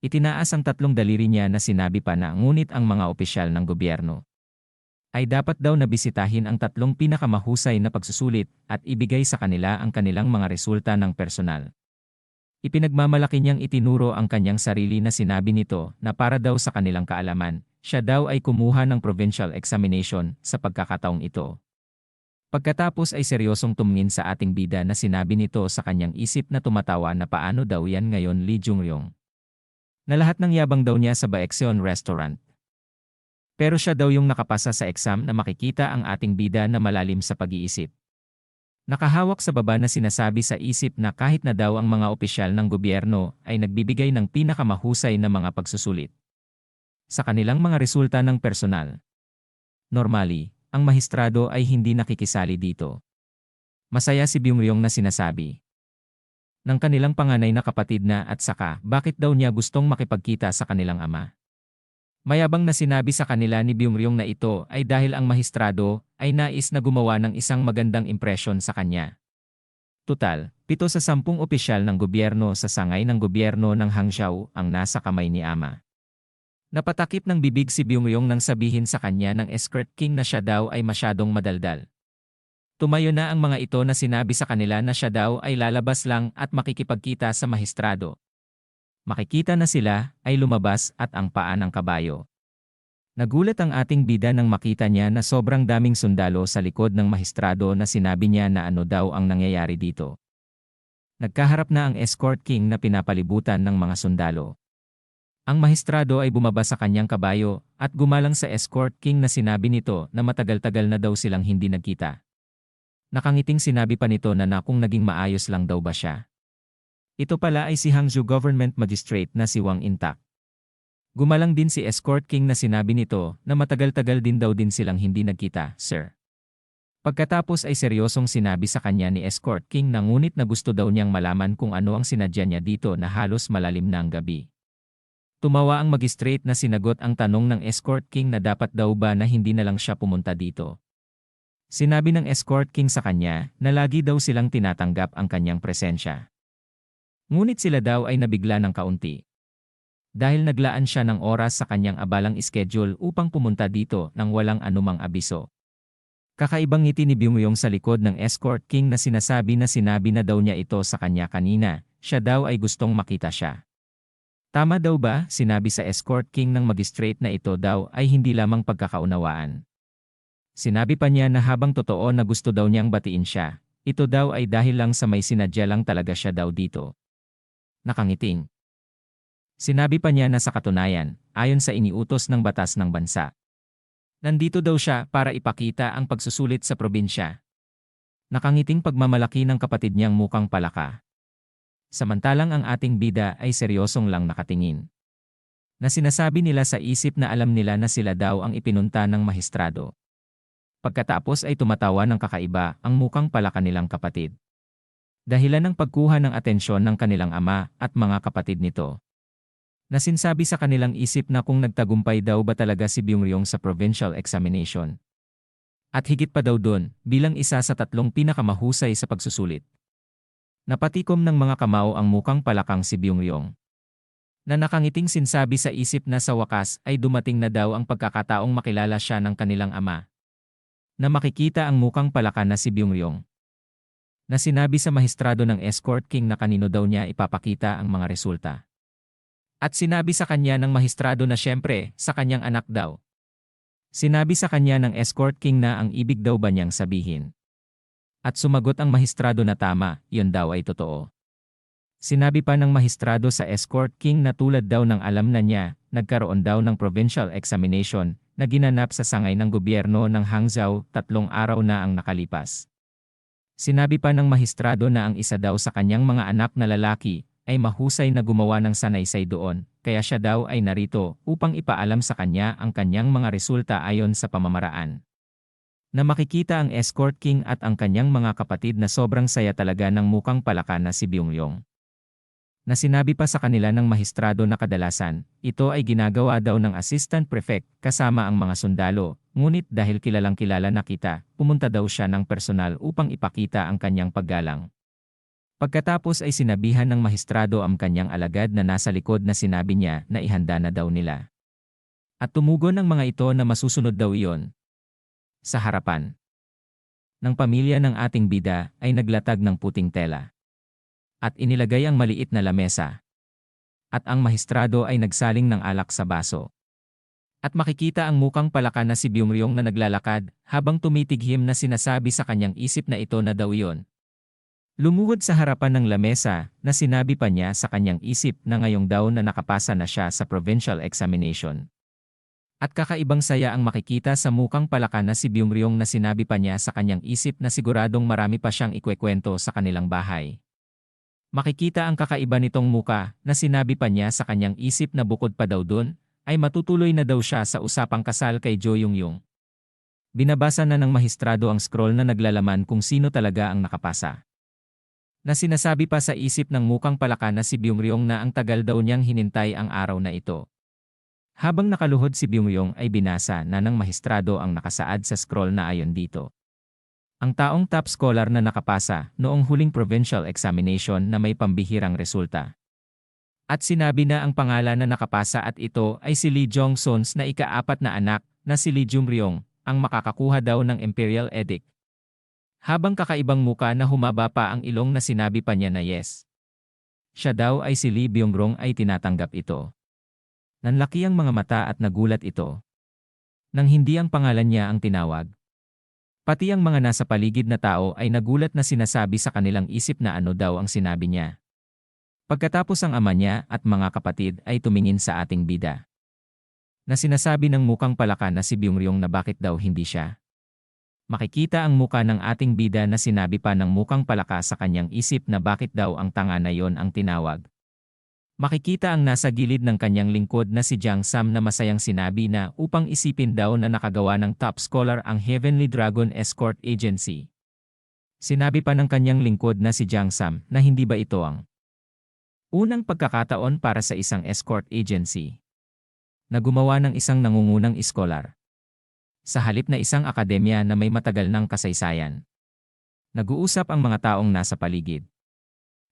Itinaas ang 3 daliri niya na sinabi pa na ngunit ang mga opisyal ng gobyerno ay dapat daw nabisitahin ang 3 pinakamahusay na pagsusulit at ibigay sa kanila ang kanilang mga resulta ng personal. Ipinagmamalaki niyang itinuro ang kanyang sarili na sinabi nito na para daw sa kanilang kaalaman, siya daw ay kumuha ng provincial examination sa pagkakataong ito. Pagkatapos ay seryosong tumingin sa ating bida na sinabi nito sa kanyang isip na tumatawa na paano daw yan ngayon Lee Junryong. Na lahat ng yabang daw niya sa Baekseon Restaurant. Pero siya daw yung nakapasa sa exam na makikita ang ating bida na malalim sa pag-iisip. Nakahawak sa baba na sinasabi sa isip na kahit na daw ang mga opisyal ng gobyerno ay nagbibigay ng pinakamahusay na mga pagsusulit sa kanilang mga resulta ng personal. Normally, ang mahistrado ay hindi nakikisali dito. Masaya si Byung-ryong na sinasabi ng kanilang panganay na kapatid na at saka bakit daw niya gustong makipagkita sa kanilang ama. Mayabang na sinabi sa kanila ni Byung-ryong na ito ay dahil ang mahistrado ay nais na gumawa ng isang magandang impresyon sa kanya. Tutal, 7 sa 10 opisyal ng gobyerno sa sangay ng gobyerno ng Hangzhou ang nasa kamay ni ama. Napatakip ng bibig si Byung-ryong nang sabihin sa kanya ng escort king na siya daw ay masyadong madaldal. Tumayo na ang mga ito na sinabi sa kanila na siya daw ay lalabas lang at makikipagkita sa mahistrado. Makikita na sila ay lumabas at ang paa ng kabayo. Nagulat ang ating bida nang makita niya na sobrang daming sundalo sa likod ng mahistrado na sinabi niya na ano daw ang nangyayari dito. Nagkaharap na ang escort king na pinapalibutan ng mga sundalo. Ang mahistrado ay bumaba sa kanyang kabayo at gumalang sa escort king na sinabi nito na matagal-tagal na daw silang hindi nagkita. Nakangiting sinabi pa nito na kung naging maayos lang daw ba siya. Ito pala ay si Hangzhou Government Magistrate na si Wang Intak. Gumalang din si Escort King na sinabi nito na matagal-tagal din daw din silang hindi nagkita, sir. Pagkatapos ay seryosong sinabi sa kanya ni Escort King na ngunit na gusto daw niyang malaman kung ano ang sinadya niya dito na halos malalim na ang gabi. Tumawa ang magistrate na sinagot ang tanong ng Escort King na dapat daw ba na hindi na lang siya pumunta dito. Sinabi ng Escort King sa kanya na lagi daw silang tinatanggap ang kanyang presensya. Ngunit sila daw ay nabigla ng kaunti. Dahil naglaan siya ng oras sa kanyang abalang schedule upang pumunta dito nang walang anumang abiso. Kakaibang ngiti ni Byung-yong sa likod ng Escort King na sinasabi na sinabi na daw niya ito sa kanya kanina, siya daw ay gustong makita siya. Tama daw ba, sinabi sa Escort King ng magistrate na ito daw ay hindi lamang pagkakaunawaan. Sinabi pa niya na habang totoo na gusto daw niyang batiin siya, ito daw ay dahil lang sa may sinadya lang talaga siya daw dito. Nakangiting. Sinabi pa niya na sa katunayan, ayon sa iniutos ng batas ng bansa. Nandito daw siya para ipakita ang pagsusulit sa probinsya. Nakangiting pagmamalaki ng kapatid niyang mukhang palaka. Samantalang ang ating bida ay seryosong lang nakatingin. Na sinasabi nila sa isip na alam nila na sila daw ang ipinunta ng mahistrado. Pagkatapos ay tumatawa ng kakaiba ang mukhang palaka nilang kapatid. Dahilan ng pagkuha ng atensyon ng kanilang ama at mga kapatid nito. Na sinasabi sa kanilang isip na kung nagtagumpay daw ba talaga si Byung-yong sa provincial examination. At higit pa daw doon, bilang isa sa 3 pinakamahusay sa pagsusulit. Napatikom ng mga kamao ang mukhang palakang si Byung-yong. Na nakangiting sinasabi sa isip na sa wakas ay dumating na daw ang pagkakataong makilala siya ng kanilang ama. Na makikita ang mukhang palaka na si Byung-yong. Na sinabi sa mahistrado ng Escort King na kanino daw niya ipapakita ang mga resulta. At sinabi sa kanya ng mahistrado na siyempre, sa kanyang anak daw. Sinabi sa kanya ng Escort King na ang ibig daw ba niyang sabihin. At sumagot ang mahistrado na tama, yun daw ay totoo. Sinabi pa ng mahistrado sa Escort King na tulad daw ng alam na niya, nagkaroon daw ng provincial examination na ginanap sa sangay ng gobyerno ng Hangzhou 3 araw na ang nakalipas. Sinabi pa ng mahistrado na ang isa daw sa kanyang mga anak na lalaki ay mahusay na gumawa ng sanaysay doon, kaya siya daw ay narito upang ipaalam sa kanya ang kanyang mga resulta ayon sa pamamaraan. Na makikita ang Escort King at ang kanyang mga kapatid na sobrang saya talaga ng mukhang palaka na si Byung-yong. Na sinabi pa sa kanila ng mahistrado na kadalasan, ito ay ginagawa daw ng assistant prefect kasama ang mga sundalo, ngunit dahil kilalang kilala na kita, pumunta daw siya ng personal upang ipakita ang kanyang paggalang. Pagkatapos ay sinabihan ng mahistrado ang kanyang alagad na nasa likod na sinabi niya na ihanda na daw nila. At tumugon ng mga ito na masusunod daw iyon. Sa harapan ng pamilya ng ating bida ay naglatag ng puting tela. At inilagay ang maliit na lamesa. At ang mahistrado ay nagsaling ng alak sa baso. At makikita ang mukhang palaka na si Byung-yong na naglalakad habang tumitighim na sinasabi sa kanyang isip na ito na daw iyon. Lumuhod sa harapan ng lamesa na sinabi pa niya sa kanyang isip na ngayong daw na nakapasa na siya sa provincial examination. At kakaibang saya ang makikita sa mukhang palaka na si Byung-yong na sinabi pa niya sa kanyang isip na siguradong marami pa siyang ikwekwento sa kanilang bahay. Makikita ang kakaiba nitong muka na sinabi pa niya sa kanyang isip na bukod pa daw dun, ay matutuloy na daw siya sa usapang kasal kay Jo Yung-yung. Binabasa na ng mahistrado ang scroll na naglalaman kung sino talaga ang nakapasa. Na sinasabi pa sa isip ng mukhang palaka na si Byung-yong na ang tagal daw niyang hinintay ang araw na ito. Habang nakaluhod si Byung-yong ay binasa na ng mahistrado ang nakasaad sa scroll na ayon dito. Ang taong top scholar na nakapasa noong huling provincial examination na may pambihirang resulta. At sinabi na ang pangalan na nakapasa at ito ay si Lee Jong-sons na ika-4 na anak na si Lee Jung-ryong, ang makakakuha daw ng Imperial Edict. Habang kakaibang muka na humaba pa ang ilong na sinabi pa niya na yes. Siya daw ay si Lee Byung-rong ay tinatanggap ito. Nanlaki ang mga mata at nagulat ito. Nang hindi ang pangalan niya ang tinawag. Pati ang mga nasa paligid na tao ay nagulat na sinasabi sa kanilang isip na ano daw ang sinabi niya. Pagkatapos ang ama niya at mga kapatid ay tumingin sa ating bida. Na sinasabi ng mukhang palaka na si Byung-ryong na bakit daw hindi siya. Makikita ang muka ng ating bida na sinabi pa ng mukhang palaka sa kanyang isip na bakit daw ang tanga na yon ang tinawag. Makikita ang nasa gilid ng kanyang lingkod na si Jiang Sam na masayang sinabi na upang isipin daw na nakagawa ng top scholar ang Heavenly Dragon Escort Agency. Sinabi pa ng kanyang lingkod na si Jiang Sam na hindi ba ito ang unang pagkakataon para sa isang escort agency na gumawa ng isang nangungunang iskolar sa halip na isang akademya na may matagal ng kasaysayan. Nag-uusap ang mga taong nasa paligid.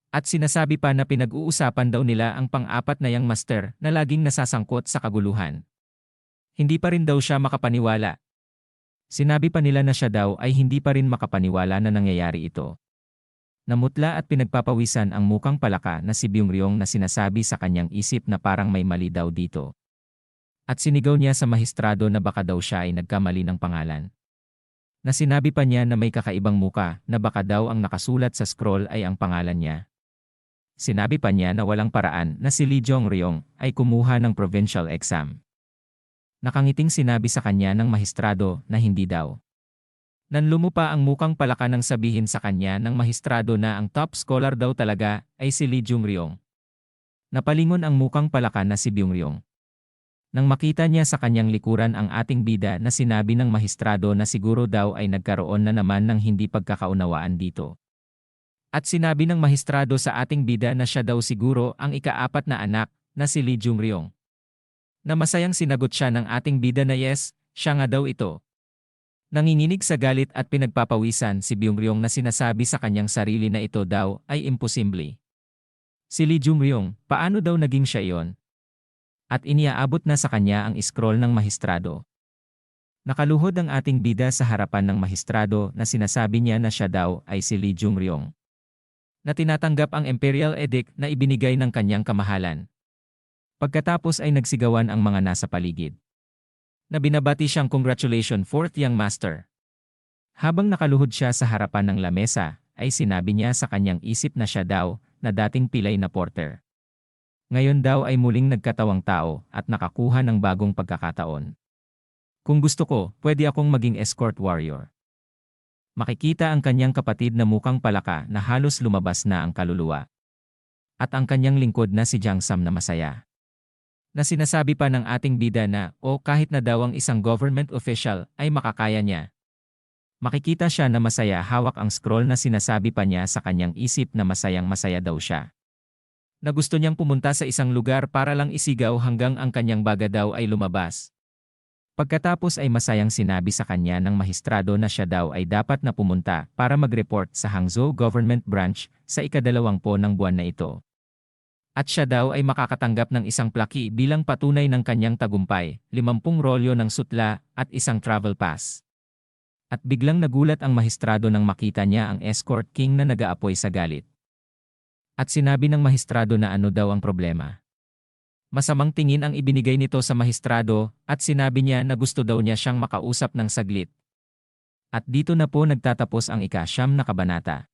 At sinasabi pa na pinag-uusapan daw nila ang pang-apat na young master na laging nasasangkot sa kaguluhan. Hindi pa rin daw siya makapaniwala. Sinabi pa nila na siya daw ay hindi pa rin makapaniwala na nangyayari ito. Namutla at pinagpapawisan ang mukang palaka na si Byung-ryong na sinasabi sa kanyang isip na parang may mali daw dito. At sinigaw niya sa mahistrado na baka daw siya ay nagkamali ng pangalan. Na sinabi pa niya na may kakaibang muka na baka daw ang nakasulat sa scroll ay ang pangalan niya. Sinabi pa niya na walang paraan na si Lee Jong-ryong ay kumuha ng provincial exam. Nakangiting sinabi sa kanya ng mahistrado na hindi daw. Nanlumo pa ang mukang palaka nang sabihin sa kanya ng mahistrado na ang top scholar daw talaga ay si Lee Jong-ryong. Napalingon ang mukang palaka na si Byung-ryong. Nang makita niya sa kanyang likuran ang ating bida na sinabi ng mahistrado na siguro daw ay nagkaroon na naman ng hindi pagkakaunawaan dito. At sinabi ng mahistrado sa ating bida na siya daw siguro ang ika-4 na anak na si Lee Jong-ryong. Na masayang sinagot siya ng ating bida na yes, siya nga daw ito. Nanginginig sa galit at pinagpapawisan si Byung-ryong na sinasabi sa kanyang sarili na ito daw ay imposible. Si Lee Jong-ryong, paano daw naging siya iyon? At iniaabot na sa kanya ang scroll ng mahistrado. Nakaluhod ang ating bida sa harapan ng mahistrado na sinasabi niya na siya daw ay si Lee Jong-ryong. Na tinatanggap ang imperial edict na ibinigay ng kanyang kamahalan. Pagkatapos ay nagsigawan ang mga nasa paligid. Na binabati siyang congratulations fourth young master. Habang nakaluhod siya sa harapan ng lamesa, ay sinabi niya sa kanyang isip na siya daw na dating pilay na porter. Ngayon daw ay muling nagkatawang tao at nakakuha ng bagong pagkakataon. Kung gusto ko, pwede akong maging escort warrior. Makikita ang kanyang kapatid na mukhang palaka na halos lumabas na ang kaluluwa. At ang kanyang lingkod na si Jiang Sam na masaya. Na sinasabi pa ng ating bida na kahit na daw ang isang government official ay makakaya niya. Makikita siya na masaya hawak ang scroll na sinasabi pa niya sa kanyang isip na masayang masaya daw siya. Na gusto niyang pumunta sa isang lugar para lang isigaw hanggang ang kanyang baga daw ay lumabas. Pagkatapos ay masayang sinabi sa kanya ng mahistrado na siya daw ay dapat na pumunta para mag-report sa Hangzhou Government Branch sa ika-20 ng buwan na ito. At siya daw ay makakatanggap ng isang plaki bilang patunay ng kanyang tagumpay, 50 rolyo ng sutla at isang travel pass. At biglang nagulat ang mahistrado nang makita niya ang escort king na nag-aapoy sa galit. At sinabi ng mahistrado na ano daw ang problema. Masamang tingin ang ibinigay nito sa mahistrado at sinabi niya na gusto daw niya siyang makausap ng saglit. At dito na po nagtatapos ang ika-9 na kabanata.